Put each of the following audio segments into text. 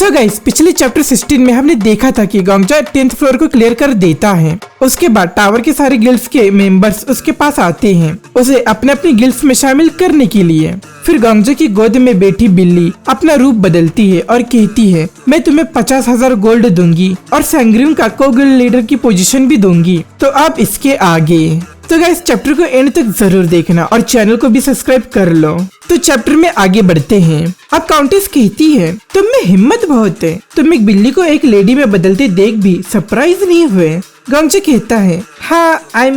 So guys, पिछले chapter 16 में हमने देखा था कि गोंगजा 10th फ्लोर को क्लियर कर देता है। उसके बाद टावर के सारे गिल्ड्स के मेंबर्स उसके पास आते हैं उसे अपने अपने गिल्ड्स में शामिल करने के लिए। फिर गोंगजा की गोद में बैठी बिल्ली अपना रूप बदलती है और कहती है, मैं तुम्हें 50,000 गोल्ड दूंगी और सैंग्रियम का को-गिल्ड लीडर की पोजीशन भी दूंगी। तो अब इसके आगे तो गाइस चैप्टर को एंड तक जरूर देखना और चैनल को भी सब्सक्राइब कर लो। तो चैप्टर में आगे बढ़ते हैं। अब काउंटेस कहती है, तुम में हिम्मत बहुत है, तुम एक बिल्ली को एक लेडी में बदलते देख भी सरप्राइज नहीं हुए। गोंगजा कहता है, हाँ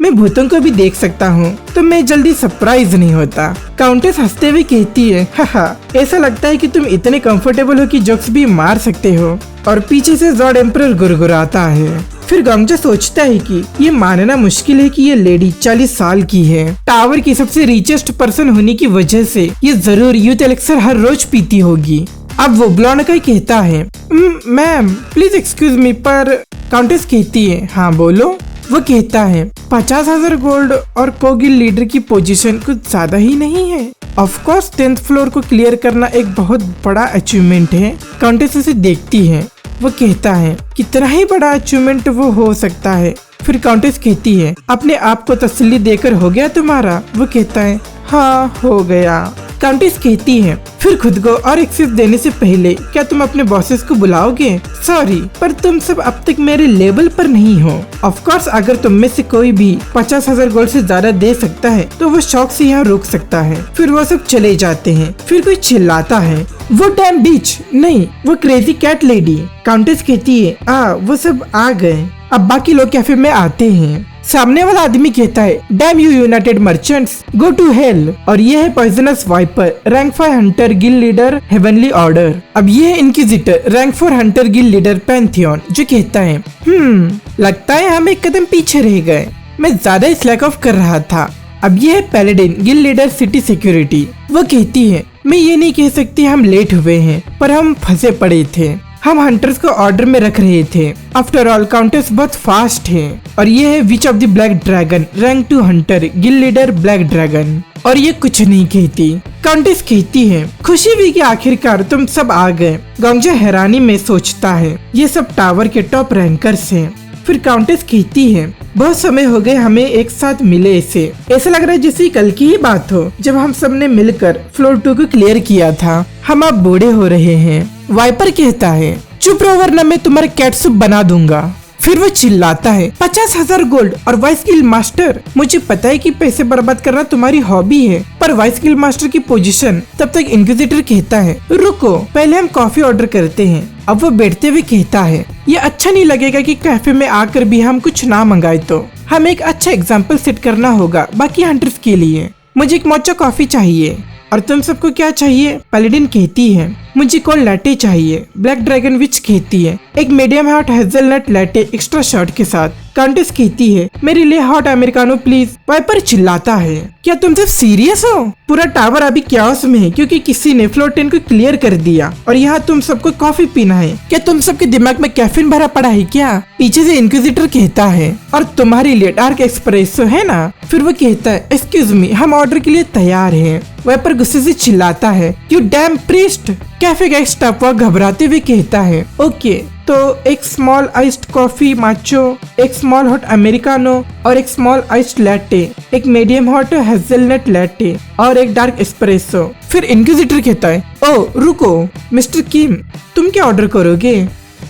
मैं भूतों को भी देख सकता हूँ, तो मैं जल्दी सरप्राइज नहीं होता। काउंटेस हंसते हुए कहती है, हाँ ऐसा लगता है कि तुम इतने कंफर्टेबल हो कि जोक्स भी मार सकते हो। और पीछे से जॉर्ड एम्परर गुरगुराता है। फिर गोंगजा सोचता है कि ये मानना मुश्किल है कि ये लेडी 40 साल की है। टावर की सबसे रिचेस्ट पर्सन होने की वजह से ये जरूर यूथ एलेक्सर हर रोज पीती होगी। अब वो ब्लॉन्ड कहता है, मैम प्लीज एक्सक्यूज मी, पर काउंटेस कहती है, हाँ बोलो। वो कहता है, 50,000 गोल्ड और को-गिल्ड लीडर की पोजीशन कुछ ज्यादा ही नहीं है। ऑफ कोर्स 10th फ्लोर को क्लियर करना एक बहुत बड़ा अचीवमेंट है। काउंटेस उसे देखती है। वो कहता है, कितना ही बड़ा अचीवमेंट वो हो सकता है। फिर काउंटेस कहती है, अपने आप को तसल्ली देकर हो गया तुम्हारा? वो कहता है, हाँ हो गया। काउंटेस कहती है, फिर खुद को और एक्सेस देने से पहले क्या तुम अपने बॉसेस को बुलाओगे? सॉरी, पर तुम सब अब तक मेरे लेवल पर नहीं हो। ऑफ कोर्स अगर तुम में से कोई भी 50,000 गोल्ड से ज्यादा दे सकता है तो वो शौक से यहाँ रुक सकता है। फिर वो सब चले जाते हैं। फिर कोई चिल्लाता है, वो डैम बीच नहीं, वो क्रेजी कैट लेडी। काउंटेस कहती है, वो सब आ गए। अब बाकी लोग कैफे में आते हैं। सामने वाला आदमी कहता है, damn you united merchants, go to hell. और ये है poisonous viper, rank 5 hunter guild leader heavenly order. अब ये है inquisitor, rank 4 hunter guild leader pantheon, जो कहता है, लगता है हम एक कदम पीछे रह गए, मैं ज्यादा स्लैक ऑफ कर रहा था। अब ये है पैलेडिन गिल्ड लीडर सिटी सिक्योरिटी। वो कहती है, मैं ये नहीं कह सकती हम लेट हुए हैं, पर हम फंसे पड़े थे, हम हंटर्स को ऑर्डर में रख रहे थे। आफ्टर ऑल काउंटेस बहुत फास्ट है। और ये है which of the black dragon, rank 2 Hunter guild leader black dragon. और ये कुछ नहीं कहती। काउंटेस कहती है, खुशी हुई कि आखिरकार तुम सब आ गए। गोंगजा हैरानी में सोचता है, ये सब टावर के टॉप रैंकर्स हैं। फिर काउंटेस कहती है, बहुत समय हो गए हमें एक साथ मिले से। ऐसा लग रहा है जैसे कल की ही बात हो जब हम सब ने मिलकर फ्लोर 2 को क्लियर किया था। हम अब बूढ़े हो रहे हैं। वाइपर कहता है, चुप रहो वरना मैं तुम्हारा कैट सूप बना दूंगा। फिर वो चिल्लाता है, 50,000 गोल्ड और वाइस गिल्ड मास्टर। मुझे पता है कि पैसे बर्बाद करना तुम्हारी हॉबी है, पर वाइस गिल्ड मास्टर की पोजीशन। तब तक इंक्विजिटर कहता है, रुको पहले हम कॉफी ऑर्डर करते हैं। अब वो बैठते हुए कहता है, ये अच्छा नहीं लगेगा कि कैफे में आकर भी हम कुछ ना मंगाए। तो हमें एक अच्छा एग्जाम्पल सेट करना होगा बाकी हंटर्स के लिए। मुझे एक मोचा कॉफी चाहिए। और तुम सबको क्या चाहिए? पैलेडिन कहती है, मुझे कोल्ड लैटे चाहिए। ब्लैक ड्रैगन विच कहती है, एक medium hot hazelnut latte extra shot के साथ। काउंटेस कहती है, मेरे लिए हॉट अमेरिकानो प्लीज। वाइपर चिल्लाता है, क्या तुम सब सीरियस हो? पूरा टावर अभी क्याओस में है क्योंकि किसी ने फ्लोर 10 को क्लियर कर दिया और यहाँ तुम सबको कॉफी पीना है। क्या तुम सबके दिमाग में कैफीन भरा पड़ा है क्या? पीछे से इंक्विजिटर कहता है, और तुम्हारे लिए डार्क एस्प्रेसो है ना? फिर वो कहता है, एक्सक्यूज मी, हम ऑर्डर के लिए तैयार हैं। वाइपर गुस्से से चिल्लाता है, यू डैम प्रीस्ट। कैफे का स्टाफ वह घबराते हुए कहता है, ओके तो एक स्मॉल आइस्ड कॉफी माचो, एक स्मॉल हॉट अमेरिकानो और एक स्मॉल आइस्ड लैटे, एक मीडियम हॉट हेज़लनट लैटे और एक डार्क एस्प्रेसो। फिर इंक्विजिटर कहता है, ओ रुको मिस्टर किम, तुम क्या ऑर्डर करोगे?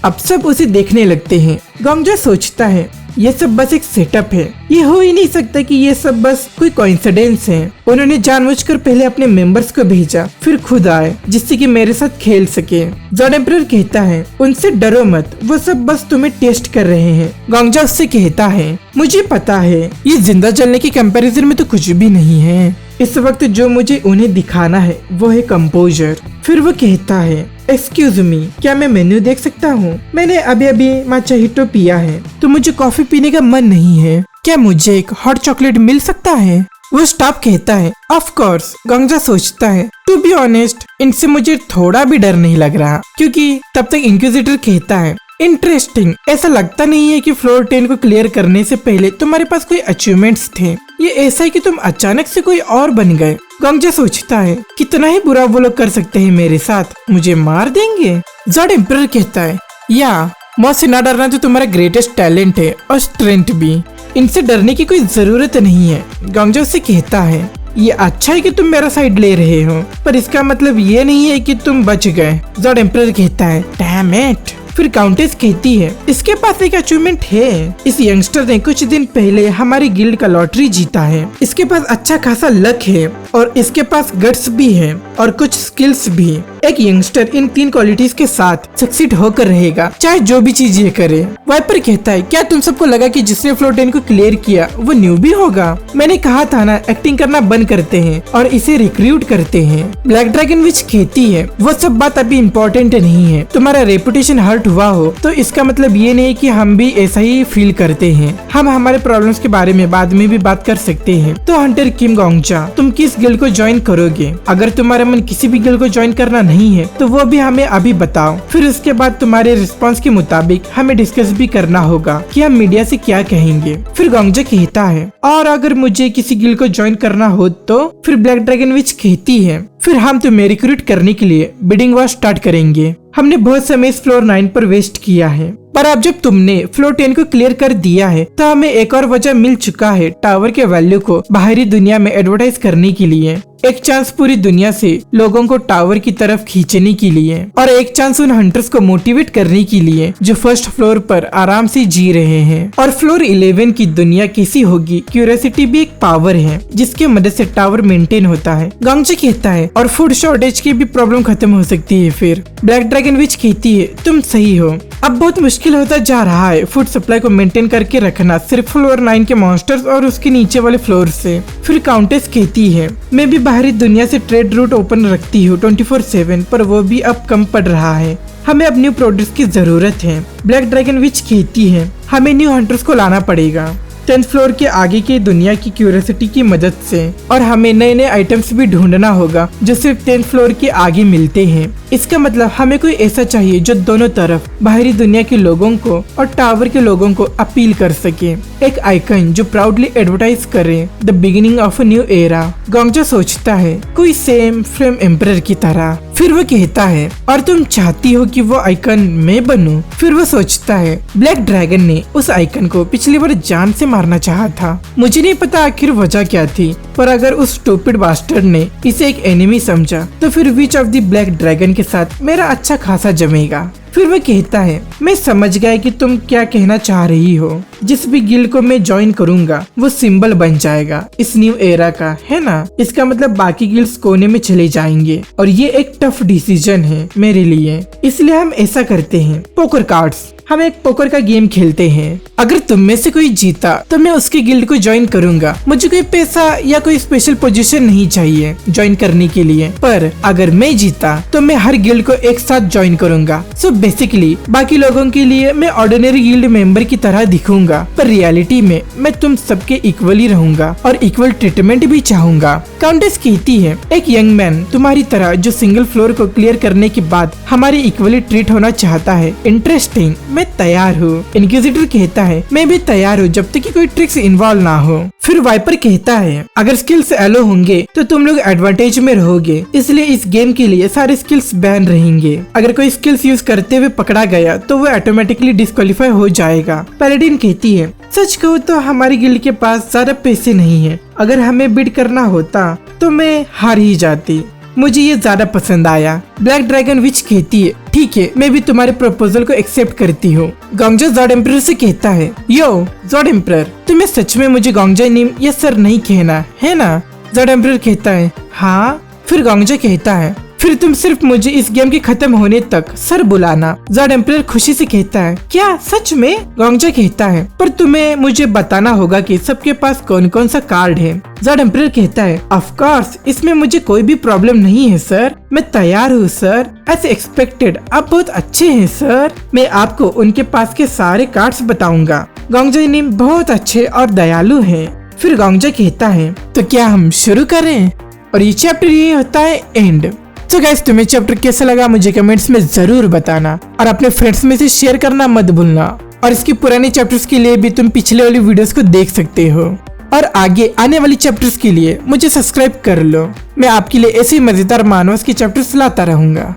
अब सब उसे देखने लगते हैं। गोंगजा सोचता है, ये सब बस एक सेटअप है, ये हो ही नहीं सकता कि ये सब बस कोई कोइंसिडेंस है। उन्होंने जानबूझकर पहले अपने मेंबर्स को भेजा, फिर खुद आए जिससे कि मेरे साथ खेल सके। जॉर्ड एम्परर कहता है, उनसे डरो मत, वो सब बस तुम्हें टेस्ट कर रहे हैं। गोंगजा उससे कहता है, मुझे पता है ये जिंदा जलने के कंपैरिजन में तो कुछ भी नहीं है। इस वक्त जो मुझे उन्हें दिखाना है वो है कंपोजर। फिर वो कहता है, एक्सक्यूज मी, क्या मैं मेन्यू देख सकता हूँ? मैंने अभी अभी माचाहिटो पिया है तो मुझे कॉफी पीने का मन नहीं है। क्या मुझे एक हॉट चॉकलेट मिल सकता है? वो स्टाफ कहता है, ऑफ कोर्स। गोंगजा सोचता है, टू बी ऑनेस्ट इनसे मुझे थोड़ा भी डर नहीं लग रहा। क्योंकि तब तक इंक्विजिटर कहता है, इंटरेस्टिंग, ऐसा लगता नहीं है कि फ्लोर 10 को क्लियर करने से पहले तुम्हारे पास कोई अचीवमेंट्स थे। ये ऐसा है कि तुम अचानक से कोई और बन गए। गोंगजा सोचता है कितना ही बुरा वो लोग कर सकते हैं मेरे साथ, मुझे मार देंगे। ज़ॉर्ड एम्परर कहता है या मौत से ना डरना तो तुम्हारा ग्रेटेस्ट टैलेंट है और स्ट्रेंथ भी, इनसे डरने की कोई जरूरत नहीं है। गोंगजा उससे कहता है ये अच्छा है कि तुम मेरा साइड ले रहे हो, पर इसका मतलब ये नहीं है कि तुम बच गए। ज़ॉर्ड एम्परर कहता है डैम इट। फिर काउंटेस कहती है इसके पास एक अचीवमेंट है, इस यंगस्टर ने कुछ दिन पहले हमारी गिल्ड का लॉटरी जीता है, इसके पास अच्छा खासा लक है और इसके पास गट्स भी है और कुछ स्किल्स भी। एक यंगस्टर इन 3 क्वालिटीज के साथ सक्सीड होकर रहेगा, चाहे जो भी चीज ये करे। वाइपर कहता है क्या तुम सबको लगा कि जिसने फ्लोर 10 को क्लियर किया वो न्यूबी होगा? मैंने कहा था ना, एक्टिंग करना बंद करते हैं और इसे रिक्रूट करते हैं। ब्लैक ड्रैगन विच कहती है वो सब बात अभी इम्पोर्टेंट नहीं है, तुम्हारा रेपुटेशन हर्ट हुआ हो तो इसका मतलब ये नहीं कि हम भी ऐसा ही फील करते हैं, हम हमारे प्रॉब्लम्स के बारे में बाद में भी बात कर सकते हैं। तो हंटर किम गोंगजा, तुम किस गिल्ड को ज्वाइन करोगे? अगर तुम्हारा मन किसी भी गिल्ड को ज्वाइन करना नहीं है तो वो भी हमें अभी बताओ, फिर उसके बाद तुम्हारे रिस्पांस के मुताबिक हमें डिस्कस भी करना होगा कि हम मीडिया से क्या कहेंगे। फिर गोंगजा कहता है और अगर मुझे किसी गिल्ड को ज्वाइन करना हो तो? फिर ब्लैक ड्रैगन विच कहती है फिर हम तुम्हें रिक्रूट करने के लिए बिडिंग वॉर स्टार्ट करेंगे। हमने बहुत समय इस फ्लोर 9 पर वेस्ट किया है, पर अब जब तुमने फ्लोर 10 को क्लियर कर दिया है तो हमें एक और वजह मिल चुका है टावर के वैल्यू को बाहरी दुनिया में एडवर्टाइज करने के लिए। एक चांस पूरी दुनिया से लोगों को टावर की तरफ खींचने के लिए और एक चांस उन हंटर्स को मोटिवेट करने के लिए जो फर्स्ट फ्लोर पर आराम से जी रहे हैं। और फ्लोर 11 की दुनिया कैसी होगी, क्यूरियोसिटी भी एक पावर है जिसकी मदद से टावर मेंटेन होता है। गोंगजा कहता है और फूड शॉर्टेज की भी प्रॉब्लम खत्म हो सकती है। फिर ब्लैक ड्रैगन विच कहती है तुम सही हो, अब बहुत मुश्किल होता जा रहा है फूड सप्लाई को मेंटेन करके रखना सिर्फ फ्लोर 9 के मॉन्स्टर्स और उसके नीचे वाले फ्लोर से। फिर काउंटेस कहती है मैं भी बाहरी दुनिया से ट्रेड रूट ओपन रखती हूँ 24/7, पर वो भी अब कम पड़ रहा है, हमें अब न्यू प्रोडक्ट्स की जरूरत है। ब्लैक ड्रैगन विच कहती है हमें न्यू हंटर्स को लाना पड़ेगा 10th फ्लोर के आगे की दुनिया की क्यूरियोसिटी की मदद से, और हमें नए नए आइटम्स भी ढूंढना होगा जो सिर्फ 10th फ्लोर के आगे मिलते हैं। इसका मतलब हमें कोई ऐसा चाहिए जो दोनों तरफ बाहरी दुनिया के लोगों को और टावर के लोगों को अपील कर सके, एक आइकन जो प्राउडली एडवर्टाइज करे the beginning of a new era. गोंगजा सोचता है कोई सेम फ्लेम एम्परर की तरह। फिर वो कहता है और तुम चाहती हो कि वो आइकन मैं बनूं? फिर वो सोचता है ब्लैक ड्रैगन ने उस आइकन को पिछली बार जान से मारना चाहा था, मुझे नहीं पता आखिर वजह क्या थी, पर अगर उस स्टूपिड बास्टर्ड ने इसे एक एनिमी समझा तो फिर which of the black dragon के साथ मेरा अच्छा खासा जमेगा। फिर वो कहता है मैं समझ गया कि तुम क्या कहना चाह रही हो, जिस भी गिल्ड को मैं ज्वाइन करूंगा वो सिंबल बन जाएगा इस न्यू एरा का, है ना? इसका मतलब बाकी गिल्ड्स कोने में चले जाएंगे और ये एक टफ डिसीजन है मेरे लिए, इसलिए हम ऐसा करते हैं पोकर कार्ड्स, हम एक पोकर का गेम खेलते हैं। अगर तुम में से कोई जीता तो मैं उसके गिल्ड को ज्वाइन करूंगा, मुझे कोई पैसा या कोई स्पेशल पोजीशन नहीं चाहिए ज्वाइन करने के लिए, पर अगर मैं जीता तो मैं हर गिल्ड को एक साथ ज्वाइन करूंगा। सो बेसिकली बाकी लोगों के लिए मैं ऑर्डिनरी गिल्ड मेंबर की तरह दिखूंगा, पर रियलिटी में मैं तुम सबके इक्वली रहूंगा और इक्वल ट्रीटमेंट भी चाहूंगा। काउंटेस कहती है एक यंग मैन तुम्हारी तरह जो सिंगल फ्लोर को क्लियर करने के बाद हमारी इक्वली ट्रीट होना चाहता है, इंटरेस्टिंग, मैं तैयार हूँ। इनक्विजिटर कहता है मैं भी तैयार हूँ जब तक कि कोई ट्रिक्स इन्वॉल्व ना हो। फिर वाइपर कहता है अगर स्किल्स एलो होंगे तो तुम लोग एडवांटेज में रहोगे, इसलिए इस गेम के लिए सारे स्किल्स बैन रहेंगे। अगर कोई स्किल्स यूज करते हुए पकड़ा गया तो वो ऑटोमेटिकली डिस्क्वालीफाई हो जाएगा। पैलेडिन कहती है सच कहूँ तो हमारी गिल्ड के पास ज्यादा पैसे नहीं है, अगर हमें बिड करना होता तो मैं हार ही जाती, मुझे ये ज्यादा पसंद आया। ब्लैक ड्रैगन विच कहती है ठीक है मैं भी तुम्हारे प्रपोजल को एक्सेप्ट करती हूँ। गोंगजा ज़ॉर्ड एम्परर से कहता है यो ज़ॉर्ड एम्परर तुम्हें सच में मुझे गोंगजा नेम या सर नहीं कहना है ना? ज़ॉर्ड एम्परर कहता है हाँ। फिर गोंगजा कहता है फिर तुम सिर्फ मुझे इस गेम के खत्म होने तक सर बुलाना। ज़ॉर्ड एम्परर खुशी से कहता है क्या सच में? गोंगजा कहता है पर तुम्हें मुझे बताना होगा कि सबके पास कौन कौन सा कार्ड है। ज़ॉर्ड एम्परर कहता है ऑफ कोर्स इसमें मुझे कोई भी प्रॉब्लम नहीं है सर, मैं तैयार हूँ सर, ऐसे एक्सपेक्टेड आप बहुत अच्छे हैं सर, मैं आपको उनके पास के सारे कार्ड्स बताऊंगा। गोंगजा नेम बहुत अच्छे और दयालु है। फिर गोंगजा कहता है तो क्या हम शुरू करें? और ये चैप्टर ये होता है एंड। तो गाइस तुम्हें चैप्टर कैसा लगा मुझे कमेंट्स में जरूर बताना और अपने फ्रेंड्स में से शेयर करना मत भूलना। और इसकी पुराने चैप्टर्स के लिए भी तुम पिछले वाली वीडियोस को देख सकते हो। और आगे आने वाली चैप्टर्स के लिए मुझे सब्सक्राइब कर लो। मैं आपके लिए ऐसे ही मजेदार मानवस के चैप्टर्स लाता रहूंगा।